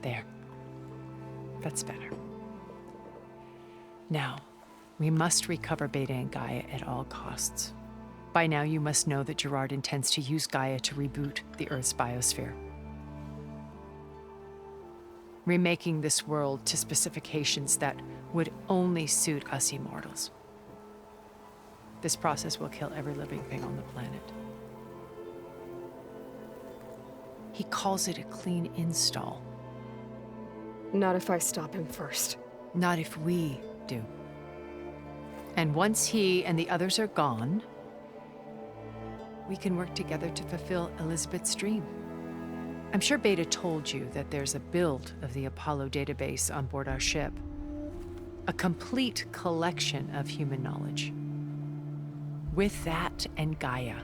There. That's better. Now, we must recover Beta and Gaia at all costs. By now, you must know that Gerard intends to use Gaia to reboot the Earth's biosphere, remaking this world to specifications that would only suit us immortals. This process will kill every living thing on the planet. He calls it a clean install. Not if I stop him first. Not if we do. And once he and the others are gone, we can work together to fulfill Elizabeth's dream. I'm sure Beta told you that there's a build of the Apollo database on board our ship. A complete collection of human knowledge. With that and Gaia,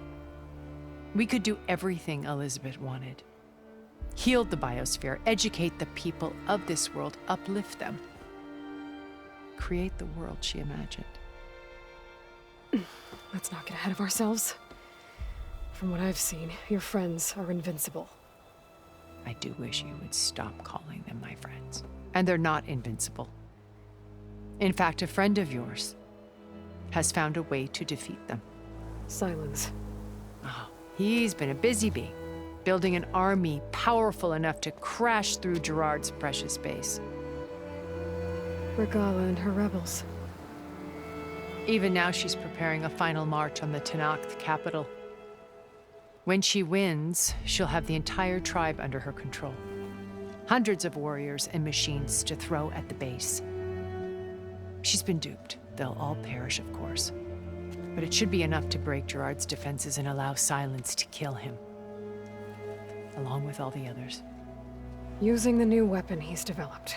we could do everything Elizabeth wanted. Heal the biosphere, educate the people of this world, uplift them. Create the world she imagined. Let's not get ahead of ourselves. From what I've seen, your friends are invincible. I do wish you would stop calling them my friends. And they're not invincible. In fact, a friend of yours has found a way to defeat them. Silence. Oh, he's been a busy bee, building an army powerful enough to crash through Gerard's precious base. Regala and her rebels. Even now, she's preparing a final march on the Tenakth capital. When she wins, she'll have the entire tribe under her control. Hundreds of warriors and machines to throw at the base. She's been duped. They'll all perish, of course. But it should be enough to break Gerard's defenses and allow Silence to kill him. Along with all the others. Using the new weapon he's developed.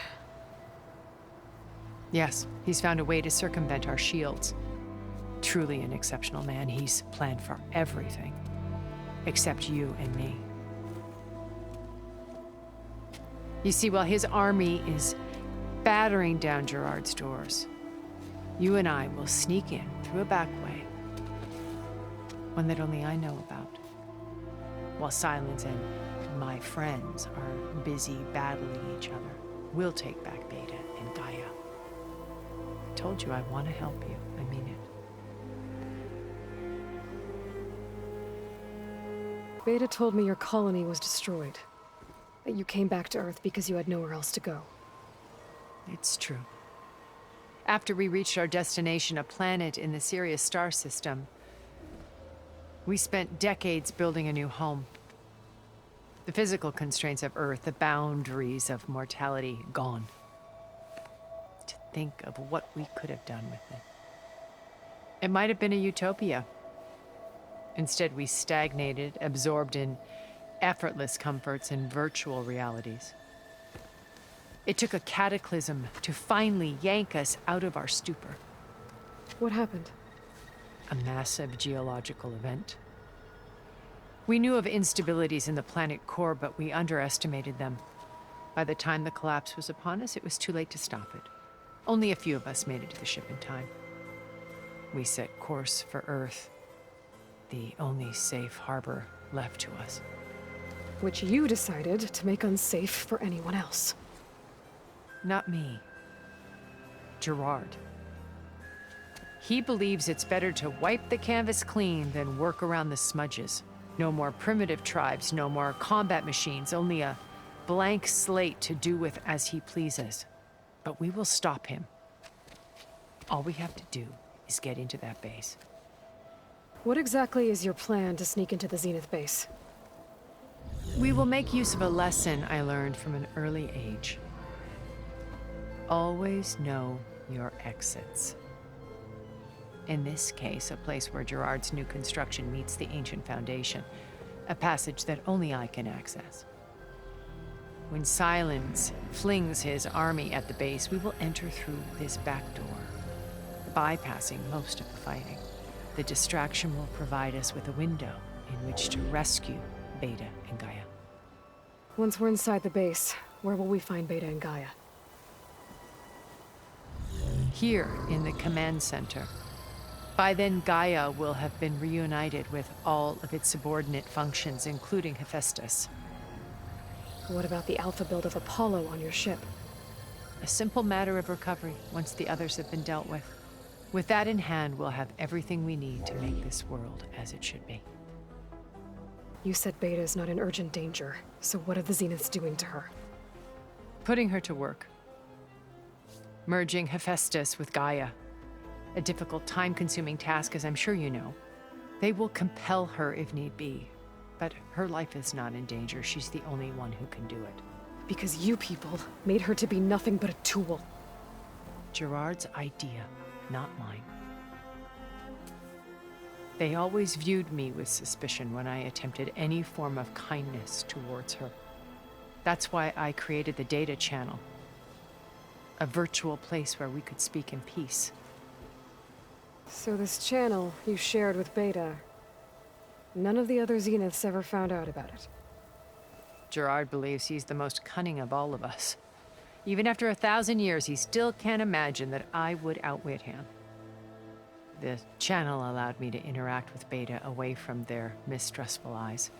Yes, he's found a way to circumvent our shields. Truly an exceptional man. He's planned for everything. Except you and me. You see, while his army is battering down Gerard's doors, you and I will sneak in through a back way. One that only I know about. While Silence and my friends are busy battling each other, we'll take back Beta and Gaia. I told you I want to help you. I mean it. Beta told me your colony was destroyed. That you came back to Earth because you had nowhere else to go. It's true. After we reached our destination, a planet in the Sirius star system, we spent decades building a new home. The physical constraints of Earth, the boundaries of mortality, gone. To think of what we could have done with it. It might have been a utopia. Instead, we stagnated, absorbed in effortless comforts and virtual realities. It took a cataclysm to finally yank us out of our stupor. What happened? A massive geological event. We knew of instabilities in the planet core, but we underestimated them. By the time the collapse was upon us, it was too late to stop it. Only a few of us made it to the ship in time. We set course for Earth, the only safe harbor left to us. Which you decided to make unsafe for anyone else. Not me. Gerard. He believes it's better to wipe the canvas clean than work around the smudges. No more primitive tribes, no more combat machines, only a blank slate to do with as he pleases. But we will stop him. All we have to do is get into that base. What exactly is your plan to sneak into the Zenith base? We will make use of a lesson I learned from an early age. Always know your exits. In this case, a place where Gerard's new construction meets the ancient foundation, a passage that only I can access. When Silence flings his army at the base, we will enter through this back door, bypassing most of the fighting. The distraction will provide us with a window in which to rescue Beta and Gaia. Once we're inside the base, where will we find Beta and Gaia? Here in the command center. By then, Gaia will have been reunited with all of its subordinate functions, including Hephaestus. What about the alpha build of Apollo on your ship? A simple matter of recovery once the others have been dealt with. With that in hand, we'll have everything we need to make this world as it should be. You said Beta is not in urgent danger, so what are the Zeniths doing to her? Putting her to work. Merging Hephaestus with Gaia. A difficult, time-consuming task, as I'm sure you know. They will compel her if need be. But her life is not in danger. She's the only one who can do it. Because you people made her to be nothing but a tool. Gerard's idea, not mine. They always viewed me with suspicion when I attempted any form of kindness towards her. That's why I created the data channel. A virtual place where we could speak in peace. So this channel you shared with Beta, none of the other Zeniths ever found out about it. Gerard believes he's the most cunning of all of us. Even after 1,000 years, he still can't imagine that I would outwit him. The channel allowed me to interact with Beta away from their mistrustful eyes.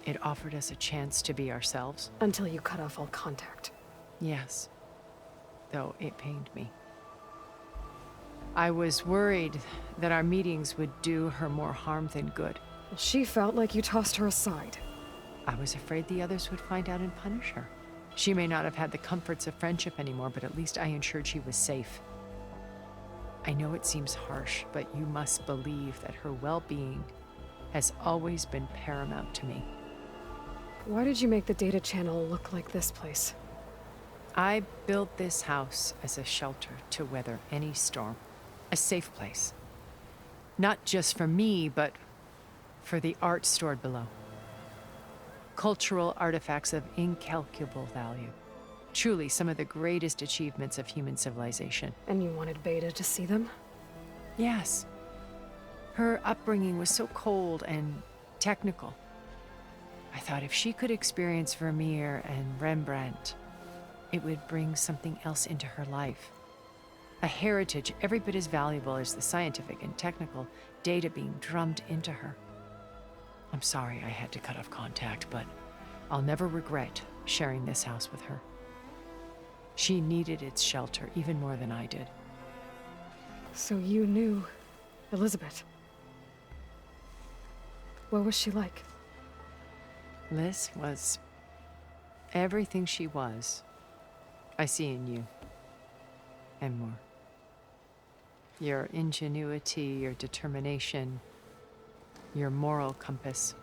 It offered us a chance to be ourselves. Until you cut off all contact. Yes, though it pained me. I was worried that our meetings would do her more harm than good. Well, she felt like you tossed her aside. I was afraid the others would find out and punish her. She may not have had the comforts of friendship anymore, but at least I ensured she was safe. I know it seems harsh, but you must believe that her well-being has always been paramount to me. Why did you make the data channel look like this place? I built this house as a shelter to weather any storm. A safe place. Not just for me, but for the art stored below. Cultural artifacts of incalculable value. Truly some of the greatest achievements of human civilization. And you wanted Beta to see them? Yes. Her upbringing was so cold and technical. I thought if she could experience Vermeer and Rembrandt, it would bring something else into her life. A heritage every bit as valuable as the scientific and technical data being drummed into her. I'm sorry I had to cut off contact, but I'll never regret sharing this house with her. She needed its shelter even more than I did. So you knew Elizabeth. What was she like? Liz was everything she was. I see in you. And more. Your ingenuity, your determination, your moral compass.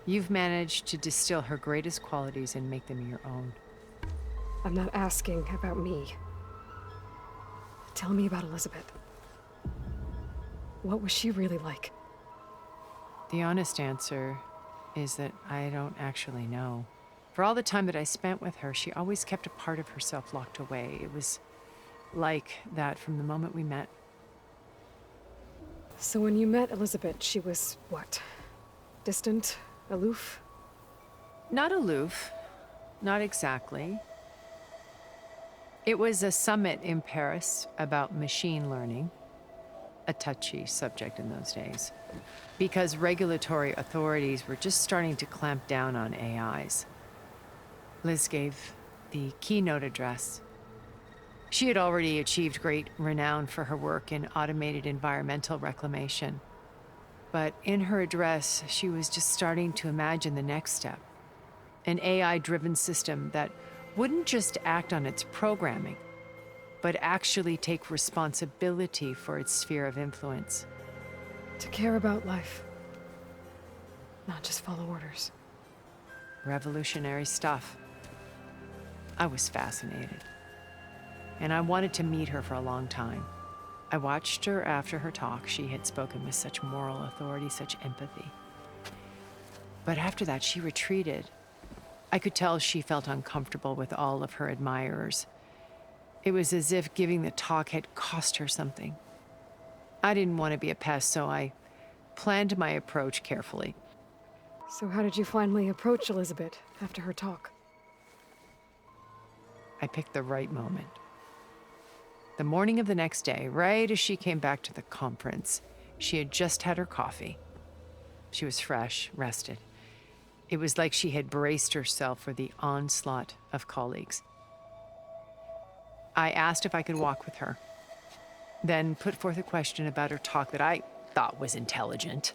You've managed to distill her greatest qualities and make them your own. I'm not asking about me. Tell me about Elizabeth. What was she really like? The honest answer is that I don't actually know. For all the time that I spent with her, she always kept a part of herself locked away. It was like that from the moment we met. So when you met Elizabeth, she was what? Distant? Aloof? Not aloof. Not exactly. It was a summit in Paris about machine learning. A touchy subject in those days. Because regulatory authorities were just starting to clamp down on AIs. Liz gave the keynote address. She had already achieved great renown for her work in automated environmental reclamation. But in her address, she was just starting to imagine the next step. An AI-driven system that wouldn't just act on its programming, but actually take responsibility for its sphere of influence. To care about life. Not just follow orders. Revolutionary stuff. I was fascinated. And I wanted to meet her for a long time. I watched her after her talk. She had spoken with such moral authority, such empathy. But after that, she retreated. I could tell she felt uncomfortable with all of her admirers. It was as if giving the talk had cost her something. I didn't want to be a pest, so I planned my approach carefully. So how did you finally approach Elizabeth after her talk? I picked the right moment. The morning of the next day, right as she came back to the conference, she had just had her coffee. She was fresh, rested. It was like she had braced herself for the onslaught of colleagues. I asked if I could walk with her, then put forth a question about her talk that I thought was intelligent.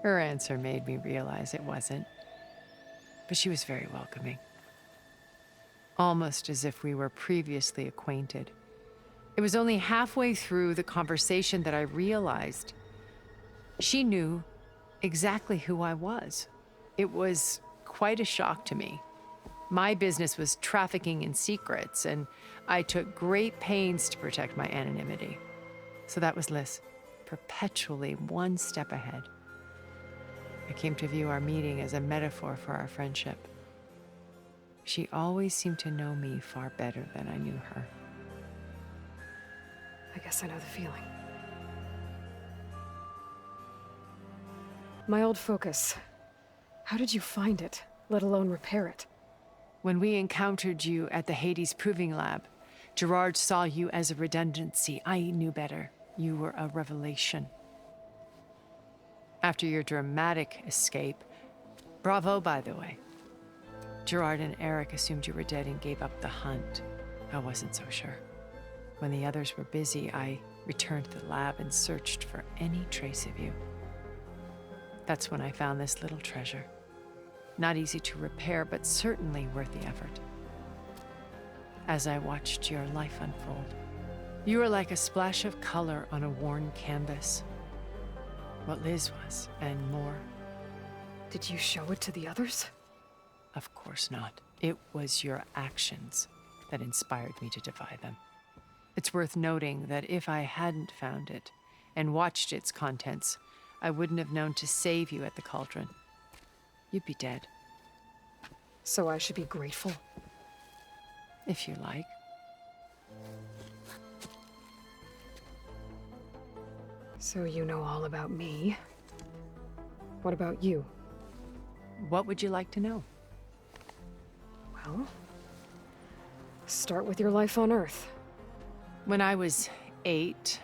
Her answer made me realize it wasn't, but she was very welcoming. Almost as if we were previously acquainted. It was only halfway through the conversation that I realized she knew exactly who I was. It was quite a shock to me. My business was trafficking in secrets, and I took great pains to protect my anonymity. So that was Liz, perpetually one step ahead. I came to view our meeting as a metaphor for our friendship. She always seemed to know me far better than I knew her. I guess I know the feeling. My old focus. How did you find it, let alone repair it? When we encountered you at the Hades Proving Lab, Gerard saw you as a redundancy. I knew better. You were a revelation. After your dramatic escape, bravo, by the way. Gerard and Eric assumed you were dead and gave up the hunt. I wasn't so sure. When the others were busy, I returned to the lab and searched for any trace of you. That's when I found this little treasure. Not easy to repair, but certainly worth the effort. As I watched your life unfold, you were like a splash of color on a worn canvas. What Liz was, and more. Did you show it to the others? Of course not. It was your actions that inspired me to defy them. It's worth noting that if I hadn't found it and watched its contents, I wouldn't have known to save you at the cauldron. You'd be dead. So I should be grateful? If you like. So you know all about me. What about you? What would you like to know? Well, start with your life on Earth. When I was 8,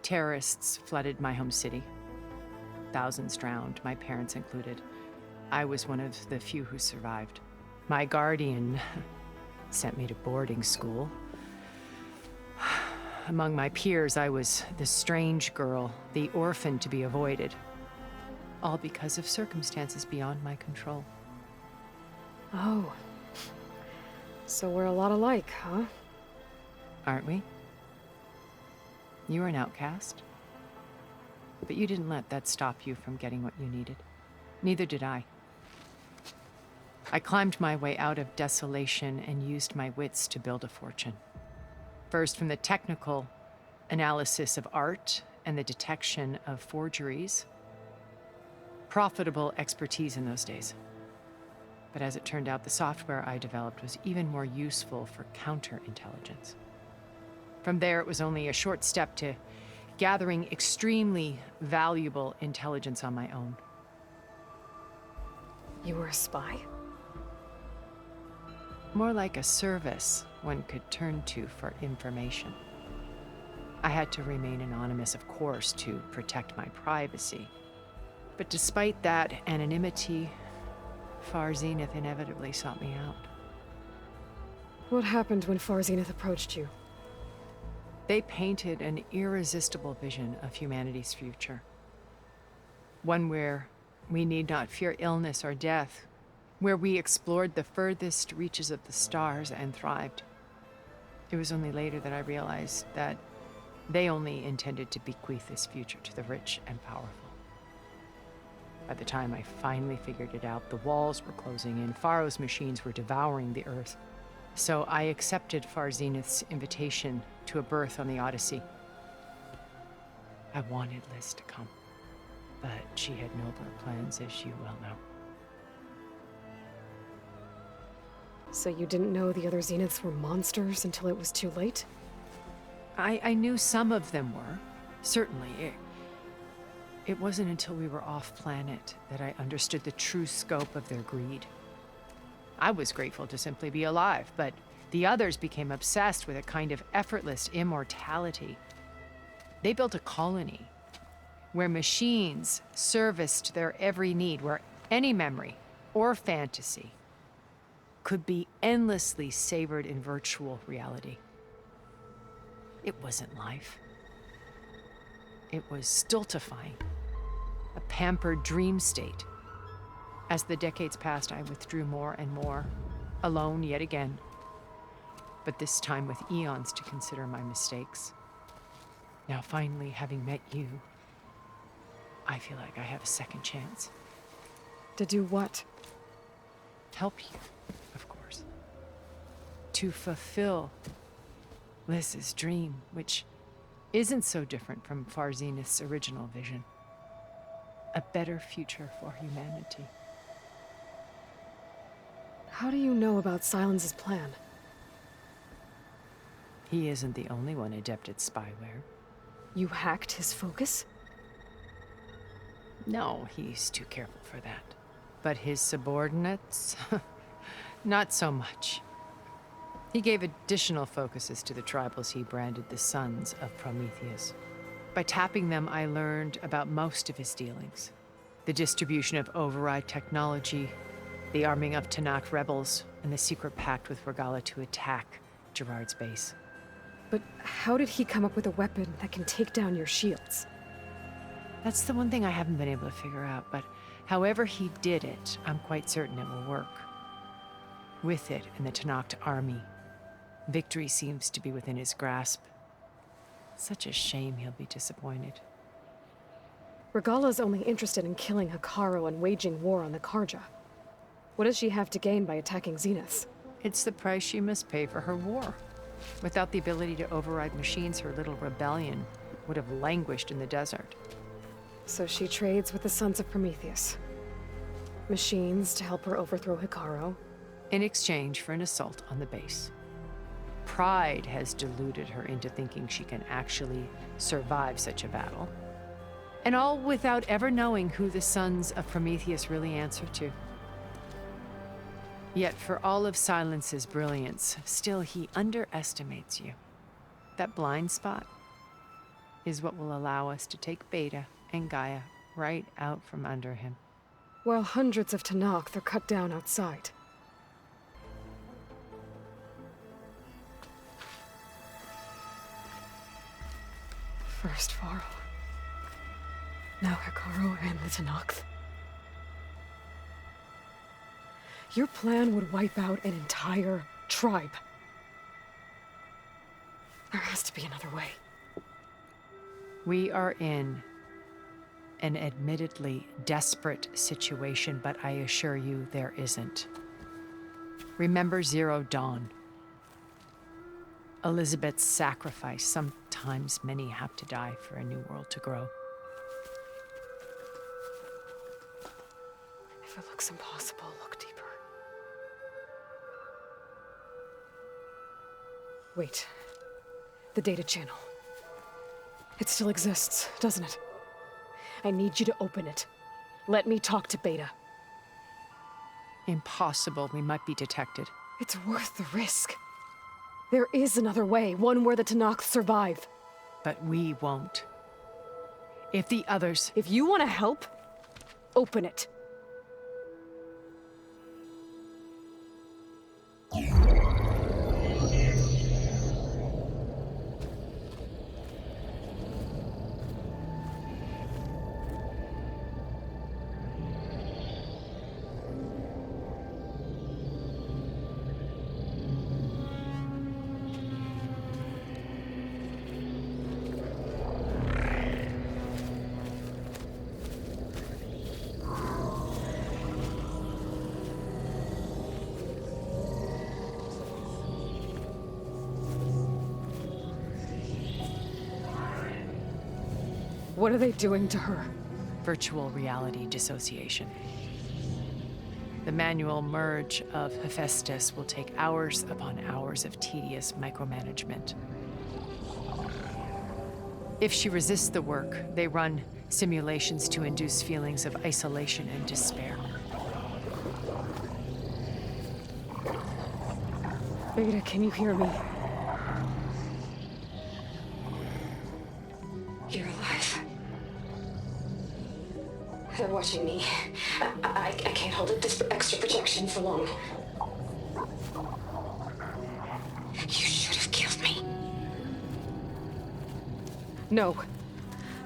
terrorists flooded my home city. Thousands drowned, my parents included. I was one of the few who survived. My guardian sent me to boarding school. Among my peers, I was the strange girl, the orphan to be avoided. All because of circumstances beyond my control. Oh. So we're a lot alike, huh? Aren't we? You were an outcast. But you didn't let that stop you from getting what you needed. Neither did I. I climbed my way out of desolation and used my wits to build a fortune. First, from the technical analysis of art and the detection of forgeries. Profitable expertise in those days. But as it turned out, the software I developed was even more useful for counterintelligence. From there, it was only a short step to gathering extremely valuable intelligence on my own. You were a spy? More like a service one could turn to for information. I had to remain anonymous, of course, to protect my privacy. But despite that anonymity, Far Zenith inevitably sought me out. What happened when Far Zenith approached you? They painted an irresistible vision of humanity's future. One where we need not fear illness or death, where we explored the furthest reaches of the stars and thrived. It was only later that I realized that they only intended to bequeath this future to the rich and powerful. By the time I finally figured it out, the walls were closing in, Faro's machines were devouring the Earth. So I accepted Far Zenith's invitation to a berth on the Odyssey. I wanted Liz to come, but she had nobler plans, as you well know. So you didn't know the other Zeniths were monsters until it was too late? I knew some of them were, certainly. It wasn't until we were off-planet that I understood the true scope of their greed. I was grateful to simply be alive, but the others became obsessed with a kind of effortless immortality. They built a colony where machines serviced their every need, where Any memory or fantasy could be endlessly savored in virtual reality. It wasn't life. It was stultifying, a pampered dream state. As the decades passed, I withdrew more and more, alone yet again, but this time with eons to consider my mistakes. Now, finally, having met you, I feel like I have a second chance. To do what? Help you, of course. To fulfill Liz's dream, which isn't so different from Far Zenith's original vision. A better future for humanity. How do you know about Silence's plan? He isn't the only one adept at spyware. You hacked his focus? No, he's too careful for that. But his subordinates? Not so much. He gave additional focuses to the tribals he branded the Sons of Prometheus. By tapping them, I learned about most of his dealings. The distribution of override technology, the arming of Tanakh rebels, and the secret pact with Regala to attack Gerard's base. But how did he come up with a weapon that can take down your shields? That's the one thing I haven't been able to figure out, but however he did it, I'm quite certain it will work. With it and the Tanakh army, victory seems to be within his grasp. Such a shame he'll be disappointed. Regala's only interested in killing Hekarro and waging war on the Karja. What does she have to gain by attacking Zenith? It's the price she must pay for her war. Without the ability to override machines, her little rebellion would have languished in the desert. So she trades with the Sons of Prometheus. Machines to help her overthrow Hekarro. In exchange for an assault on the base. Pride has deluded her into thinking she can actually survive such a battle. And all without ever knowing who the Sons of Prometheus really answer to. Yet for all of Silence's brilliance, still he underestimates you. That blind spot is what will allow us to take Beta and Gaia right out from under him. While hundreds of Tanakh are cut down outside. First Varl. Now Hekarro and the Tanakh. Your plan would wipe out an entire tribe. There has to be another way. We are in an admittedly desperate situation, but I assure you there isn't. Remember Zero Dawn. Elizabeth's sacrifice. Sometimes many have to die for a new world to grow. If it looks impossible, look deeper. Wait. The data channel. It still exists, doesn't it? I need you to open it. Let me talk to Beta. Impossible. We might be detected. It's worth the risk. There is another way, one where the Tanakh survive. But we won't. If the others... If you want to help, open it. What are they doing to her? Virtual reality dissociation. The manual merge of Hephaestus will take hours upon hours of tedious micromanagement. If she resists the work, they run simulations to induce feelings of isolation and despair. Beta, can you hear me? You're alive. They're watching me. I I can't hold up this extra protection for long. You should have killed me. No.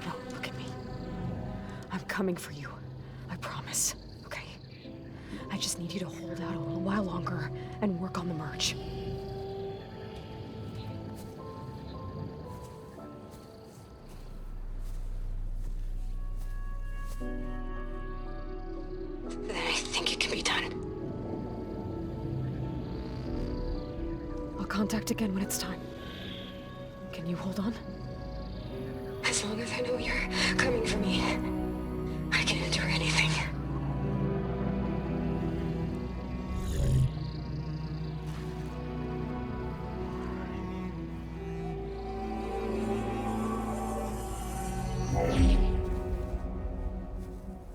No, look at me. I'm coming for you. I promise. Okay? I just need you to hold out a little while longer and work on the merge. Then I think it can be done. I'll contact again when it's time. Can you hold on? As long as I know you're coming for me, I can endure anything.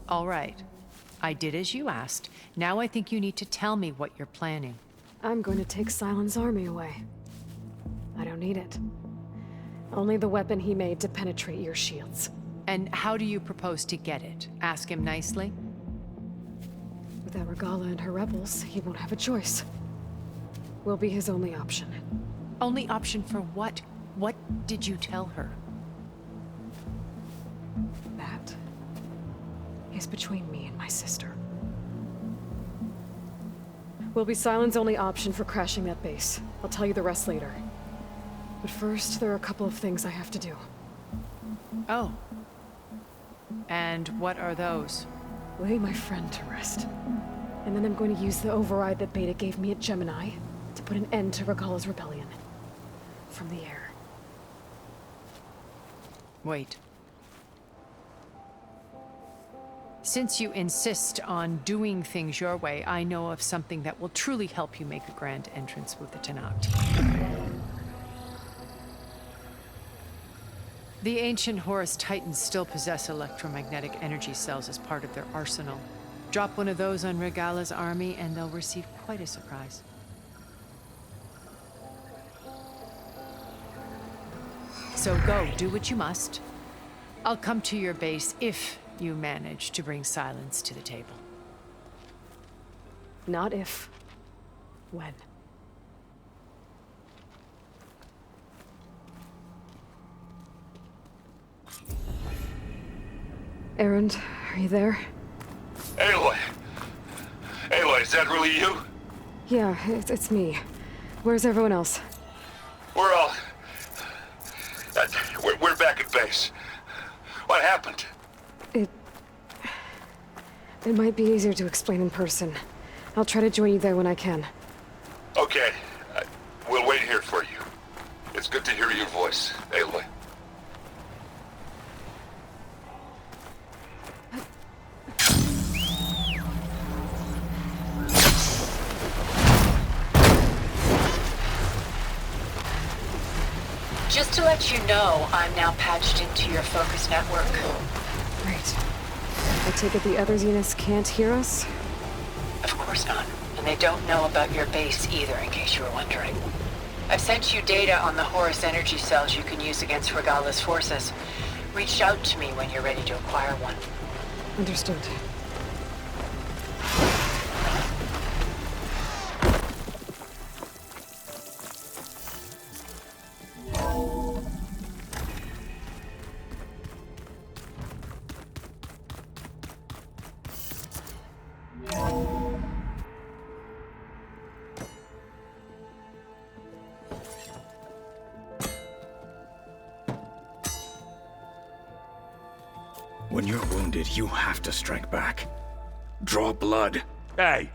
All right. I did as you asked. Now I think you need to tell me what you're planning. I'm going to take Silent's army away. I don't need it. Only the weapon he made to penetrate your shields. And how do you propose to get it? Ask him nicely? Without Regala and her rebels, he won't have a choice. We'll be his only option. Only option for what? What did you tell her? That is between me and my sister. Will be Silent's only option for crashing that base. I'll tell you the rest later. But first, there are a couple of things I have to do. Oh. And what are those? Lay my friend to rest. And then I'm going to use the override that Beta gave me at Gemini to put an end to Regala's rebellion. From the air. Wait. Since you insist on doing things your way, I know of something that will truly help you make a grand entrance with the Tenakth. The ancient Horus Titans still possess electromagnetic energy cells as part of their arsenal. Drop one of those on Regala's army and they'll receive quite a surprise. So go, do what you must. I'll come to your base if you manage to bring Silence to the table. Not if. When. Erend, are you there? Aloy! Aloy, is that really you? Yeah, it's me. Where's everyone else? We're all... we're back at base. What happened? It might be easier to explain in person. I'll try to join you there when I can. Okay. We'll wait here for you. It's good to hear your voice, Aloy. Just to let you know, I'm now patched into your focus network. Great. I take it the other Zeniths can't hear us? Of course not. And they don't know about your base either, in case you were wondering. I've sent you data on the Horus energy cells you can use against Regala's forces. Reach out to me when you're ready to acquire one. Understood. When you're wounded, you have to strike back. Draw blood. Hey!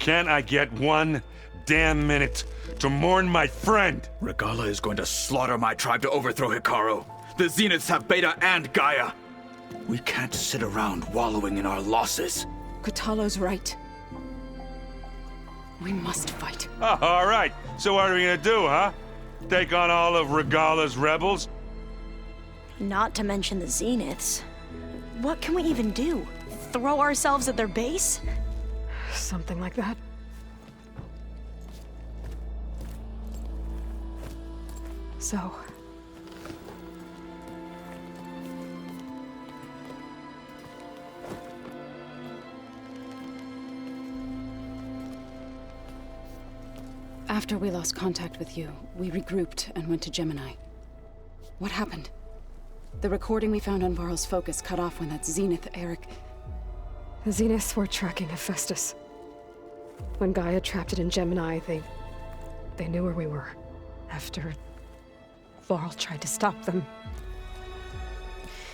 Can't I get 1 damn minute to mourn my friend? Regala is going to slaughter my tribe to overthrow Hikaru. The Zeniths have Beta and Gaia. We can't sit around wallowing in our losses. Kutalo's right. We must fight. Oh, all right. So what are we gonna do, huh? Take on all of Regala's rebels? Not to mention the Zeniths. What can we even do? Throw ourselves at their base? Something like that. So... After we lost contact with you, we regrouped and went to Gemini. What happened? The recording we found on Varl's focus cut off when that Zenith, Eric... The Zeniths were tracking Hephaestus. When Gaia trapped it in Gemini, they knew where we were. After Varl tried to stop them,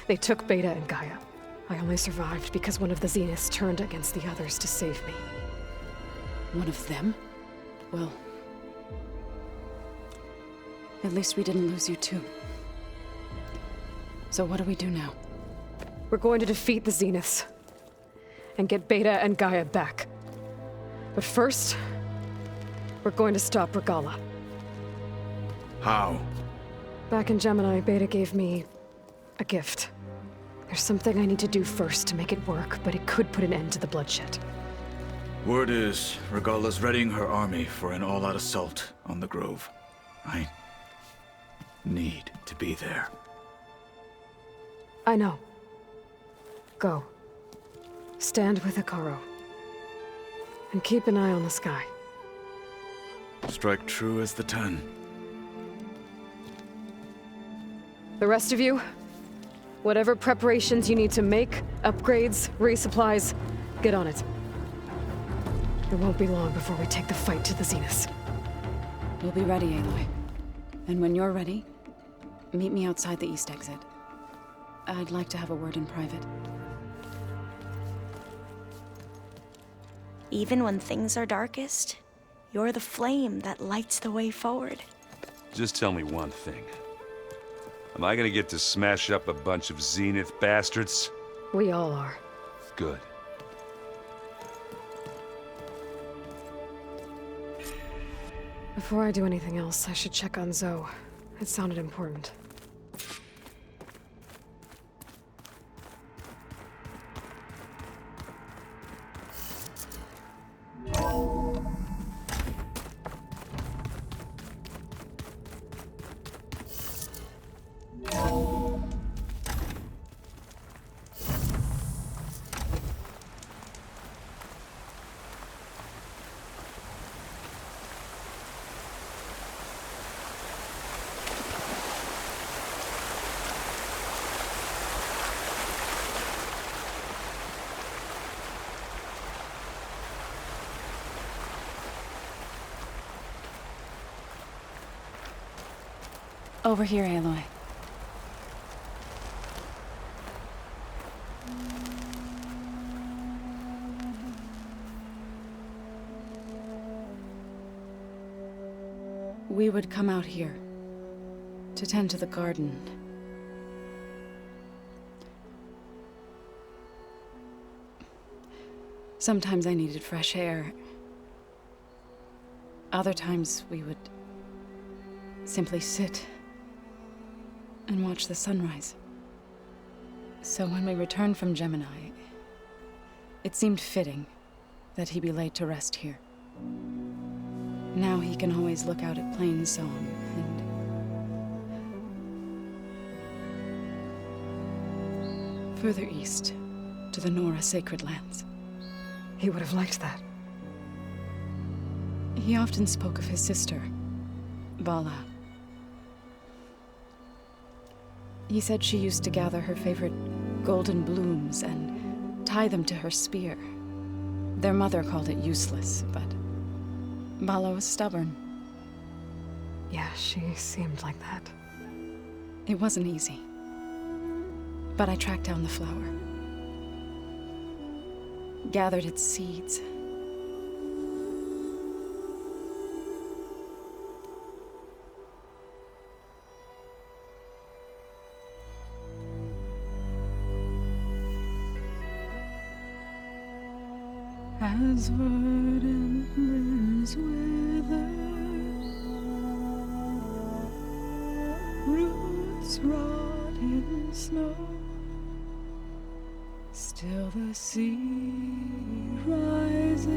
they took Beta and Gaia. I only survived because one of the Zeniths turned against the others to save me. One of them? Well... at least we didn't lose you too. So what do we do now? We're going to defeat the Zeniths and get Beta and Gaia back. But first, we're going to stop Regala. How? Back in Gemini, Beta gave me a gift. There's something I need to do first to make it work, but it could put an end to the bloodshed. Word is, Regala's readying her army for an all-out assault on the Grove. I need to be there. I know. Go. Stand with Ikaro. And keep an eye on the sky. Strike true as the 10. The rest of you, whatever preparations you need to make, upgrades, resupplies, get on it. It won't be long before we take the fight to the Zeniths. We'll be ready, Aloy. And when you're ready, meet me outside the east exit. I'd like to have a word in private. Even when things are darkest, you're the flame that lights the way forward. Just tell me one thing. Am I gonna get to smash up a bunch of Zenith bastards? We all are. Good. Before I do anything else, I should check on Zoe. It sounded important. Over here, Aloy. We would come out here to tend to the garden. Sometimes I needed fresh air. Other times we would simply sit and watch the sunrise. So when we returned from Gemini, it seemed fitting that he be laid to rest here. Now he can always look out at Plainsong and further east to the Nora Sacred Lands. He would have liked that. He often spoke of his sister, Bala. He said she used to gather her favorite golden blooms and tie them to her spear. Their mother called it useless, but Bala was stubborn. Yeah, she seemed like that. It wasn't easy. But I tracked down the flower. Gathered its seeds. As verdant limbs wither, roots rot in snow, still the sea rises,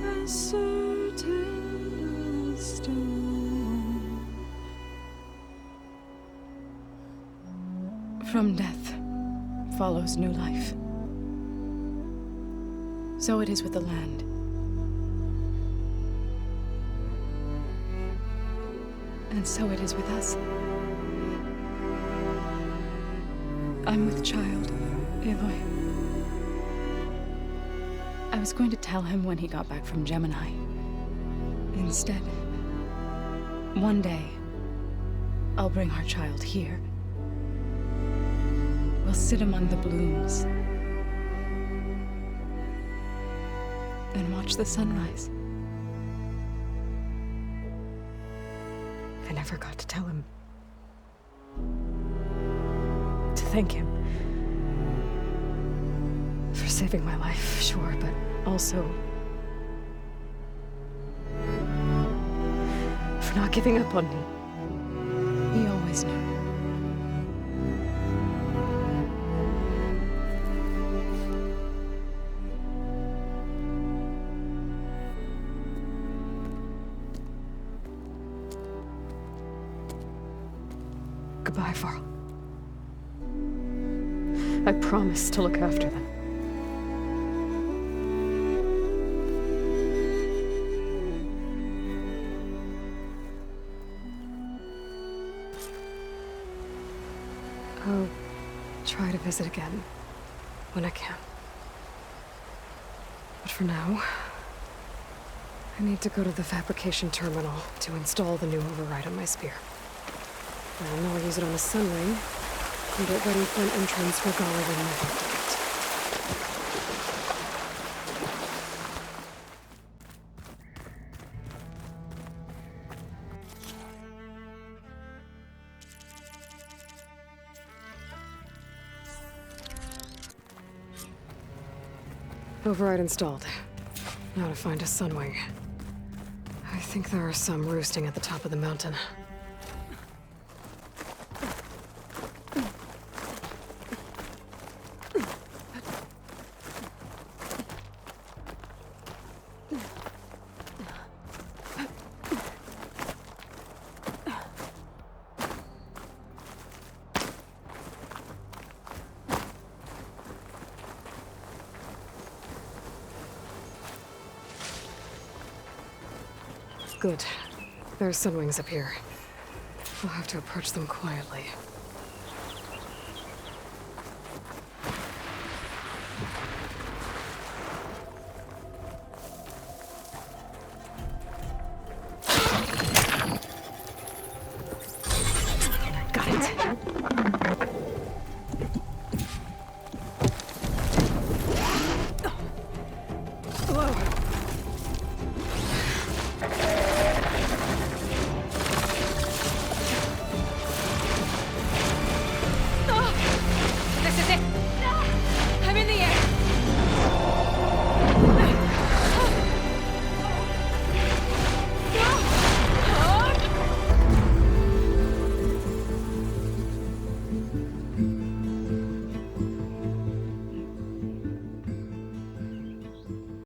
as certain as stone. From death follows new life. So it is with the land. And so it is with us. I'm with child, Aloy. I was going to tell him when he got back from Gemini. Instead, one day, I'll bring our child here. We'll sit among the blooms and watch the sunrise. I never got to tell him. To thank him. For saving my life, sure, but also for not giving up on me. He always knew. Goodbye, Varl. I promise to look after them. I'll try to visit again when I can. But for now, I need to go to the fabrication terminal to install the new override on my spear. And I'll use it on a sun ring and get ready for an entrance where Gala will never forget. Override installed. Now to find a sunwing. I think there are some roosting at the top of the mountain. Good. There are sunwings up here. I'll have to approach them quietly.